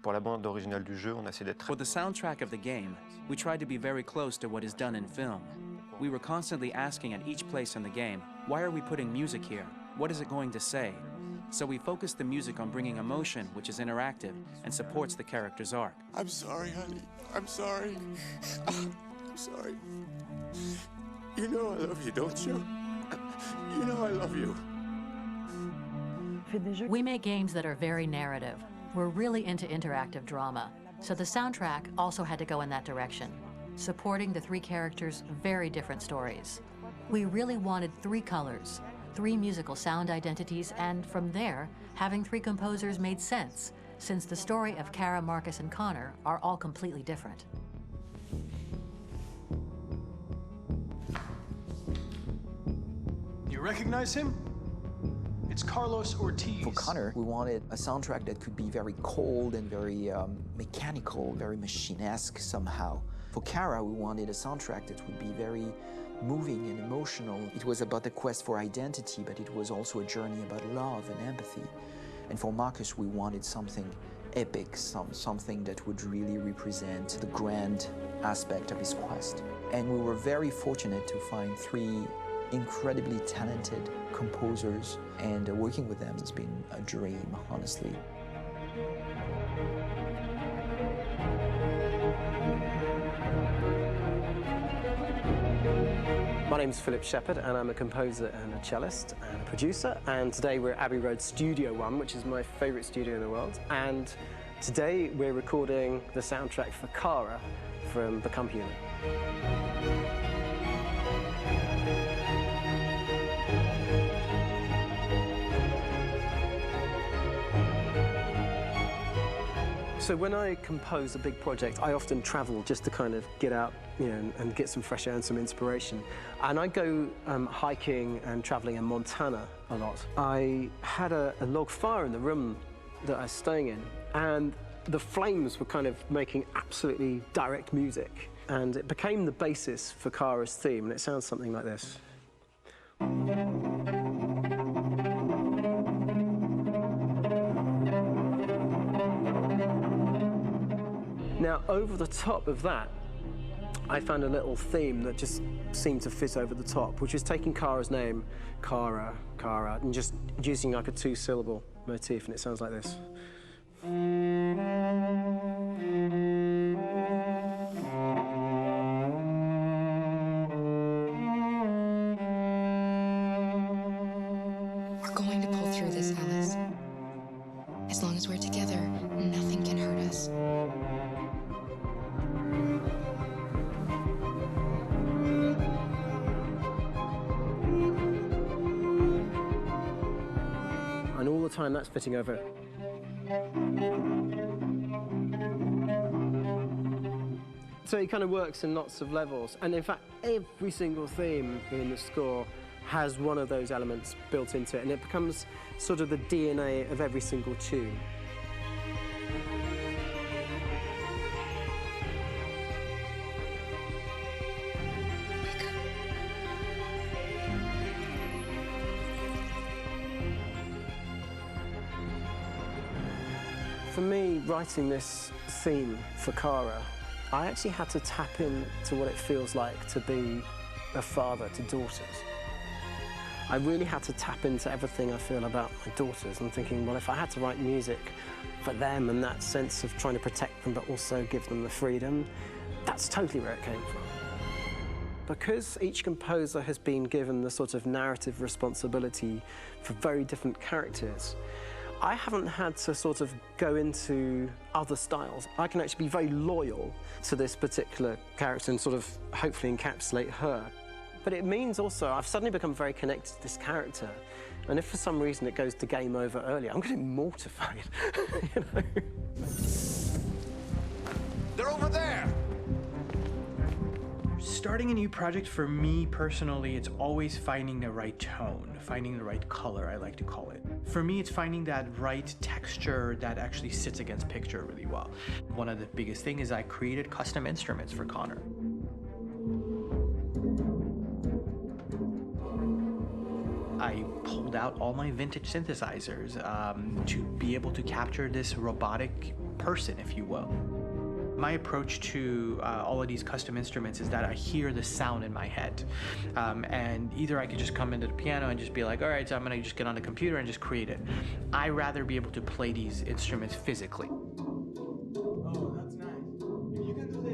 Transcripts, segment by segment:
Pour la bande originale du jeu, on a essayé d'être For the soundtrack of the game, we tried to be very close to what is done in film. We were constantly asking at each place in the game, why are we putting music here? What is it going to say? So we focused the music on bringing emotion, which is interactive and supports the character's arc. I'm sorry, honey. I'm sorry. I'm sorry. You know I love you, don't you? You know I love you. We make games that are very narrative. We're really into interactive drama, so the soundtrack also had to go in that direction, supporting the three characters' very different stories. We really wanted three colors, three musical sound identities, and from there, having three composers made sense, since the story of Kara, Marcus, and Connor are all completely different. You recognize him? It's Carlos Ortiz. For Connor, we wanted a soundtrack that could be very cold and very mechanical, very machine-esque somehow. For Kara, we wanted a soundtrack that would be very moving and emotional. It was about the quest for identity, but it was also a journey about love and empathy. And for Marcus, we wanted something epic, something that would really represent the grand aspect of his quest. And we were very fortunate to find three incredibly talented composers, and working with them has been a dream, honestly. My name's Philip Shepherd, and I'm a composer and a cellist and a producer. And today we're at Abbey Road Studio One, which is my favourite studio in the world. And today we're recording the soundtrack for Kara from Become Human. So when I compose a big project, I often travel just to kind of get out, and get some fresh air and some inspiration. And I go hiking and traveling in Montana a lot. I had a log fire in the room that I was staying in, and the flames were kind of making absolutely direct music. And it became the basis for Kara's theme, and it sounds something like this. Now, over the top of that, I found a little theme that just seemed to fit over the top, which is taking Kara's name, Kara, Kara, and just using like a two-syllable motif, and it sounds like this. We're going to pull through this, Alice. As long as we're together, nothing can hurt us. And all the time that's fitting over. So it kind of works in lots of levels. And in fact, every single theme in the score has one of those elements built into it, and it becomes sort of the DNA of every single tune. For me, writing this theme for Kara, I actually had to tap into what it feels like to be a father to daughters. I really had to tap into everything I feel about my daughters and thinking, well, if I had to write music for them and that sense of trying to protect them but also give them the freedom, that's totally where it came from. Because each composer has been given the sort of narrative responsibility for very different characters, I haven't had to sort of go into other styles. I can actually be very loyal to this particular character and sort of hopefully encapsulate her. But it means also I've suddenly become very connected to this character. And if for some reason it goes to game over earlier, I'm getting mortified, you know? They're over there! Starting a new project, for me personally, it's always finding the right tone, finding the right color, I like to call it. For me, it's finding that right texture that actually sits against picture really well. One of the biggest things is I created custom instruments for Connor. I pulled out all my vintage synthesizers to be able to capture this robotic person, if you will. My approach to all of these custom instruments is that I hear the sound in my head. And either I could just come into the piano and just be like, all right, so I'm gonna just get on the computer and just create it. I rather be able to play these instruments physically. Oh, that's nice. You can do the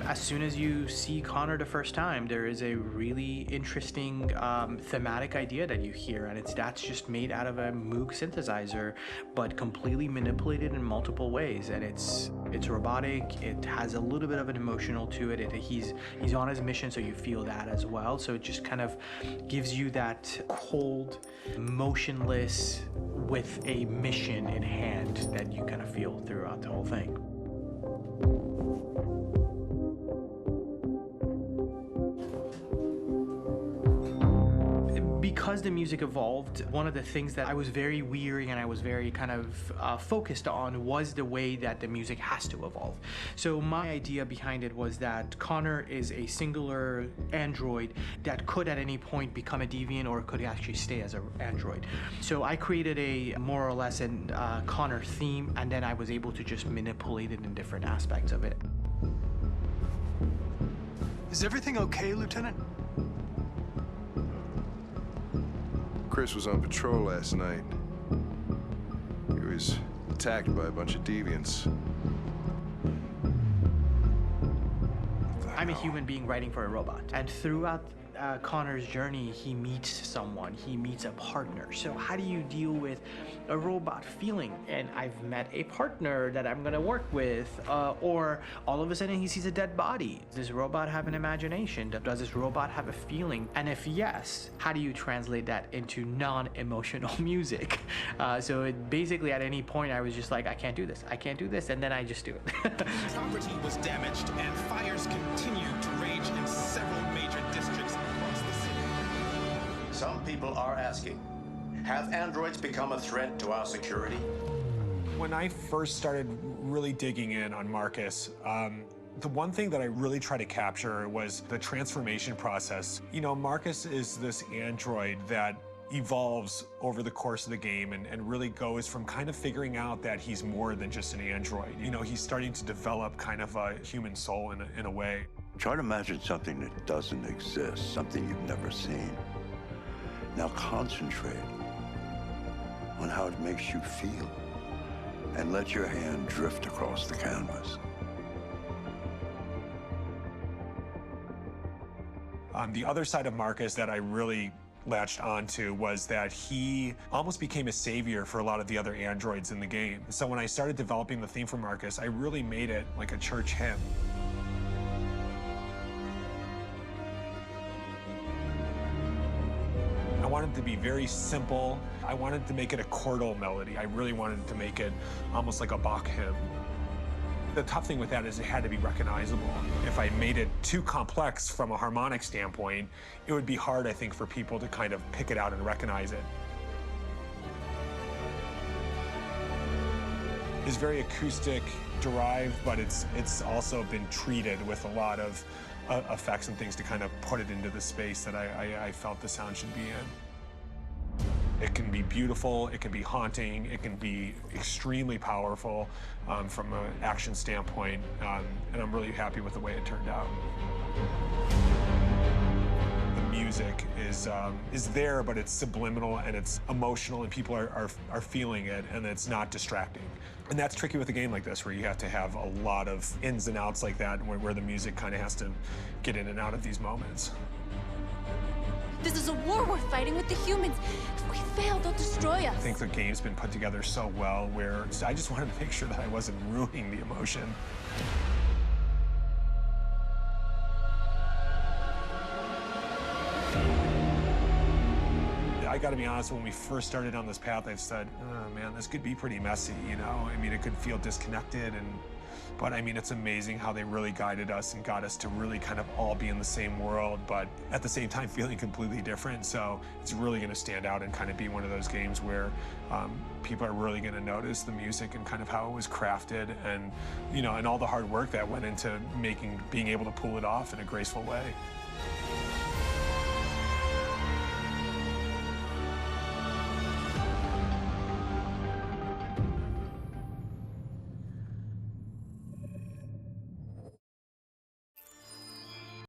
As soon as you see Connor the first time, there is a really interesting thematic idea that you hear, and that's just made out of a Moog synthesizer, but completely manipulated in multiple ways. And it's robotic. It has a little bit of an emotional to it. He's on his mission, so you feel that as well. So it just kind of gives you that cold, motionless, with a mission in hand that you kind of feel throughout the whole thing. Because the music evolved, one of the things that I was very weary and I was very kind of focused on was the way that the music has to evolve. So my idea behind it was that Connor is a singular android that could at any point become a deviant or could actually stay as an android. So I created a more or less an Connor theme, and then I was able to just manipulate it in different aspects of it. Is everything okay, Lieutenant? Chris was on patrol last night. He was attacked by a bunch of deviants. I'm a human being writing for a robot, and throughout Connor's journey, he meets someone, he meets a partner. So how do you deal with a robot feeling? And I've met a partner that I'm gonna work with, or all of a sudden he sees a dead body. Does this robot have an imagination? Does this robot have a feeling? And if yes, how do you translate that into non-emotional music? So it basically at any point I was just like, I can't do this, and then I just do it. Property was damaged and fires continue to rage in several major districts across the city. Some people are asking, have androids become a threat to our security? When I first started really digging in on Marcus, the one thing that I really tried to capture was the transformation process. You know, Marcus is this android that evolves over the course of the game and really goes from kind of figuring out that he's more than just an android. You know, he's starting to develop kind of a human soul in a way. Try to imagine something that doesn't exist, something you've never seen. Now concentrate on how it makes you feel and let your hand drift across the canvas. The other side of Marcus that I really latched onto was that he almost became a savior for a lot of the other androids in the game. So when I started developing the theme for Marcus, I really made it like a church hymn. I wanted it to be very simple. I wanted to make it a chordal melody. I really wanted to make it almost like a Bach hymn. The tough thing with that is it had to be recognizable. If I made it too complex from a harmonic standpoint, it would be hard, I think, for people to kind of pick it out and recognize it. It's very acoustic derived, but it's also been treated with a lot of effects and things to kind of put it into the space that I felt the sound should be in. It can be beautiful, it can be haunting, it can be extremely powerful from an action standpoint, and I'm really happy with the way it turned out. The music is there, but it's subliminal and it's emotional, and people are feeling it, and it's not distracting. And that's tricky with a game like this, where you have to have a lot of ins and outs like that, where the music kind of has to get in and out of these moments. This is a war we're fighting with the humans. If we fail, they'll destroy us. I think the game's been put together so well where I just wanted to make sure that I wasn't ruining the emotion. I gotta be honest, when we first started on this path, I said, oh man, this could be pretty messy, you know? I mean, it could feel disconnected, and But I mean, it's amazing how they really guided us and got us to really kind of all be in the same world, but at the same time feeling completely different. So it's really going to stand out and kind of be one of those games where people are really going to notice the music and kind of how it was crafted, and and all the hard work that went into being able to pull it off in a graceful way.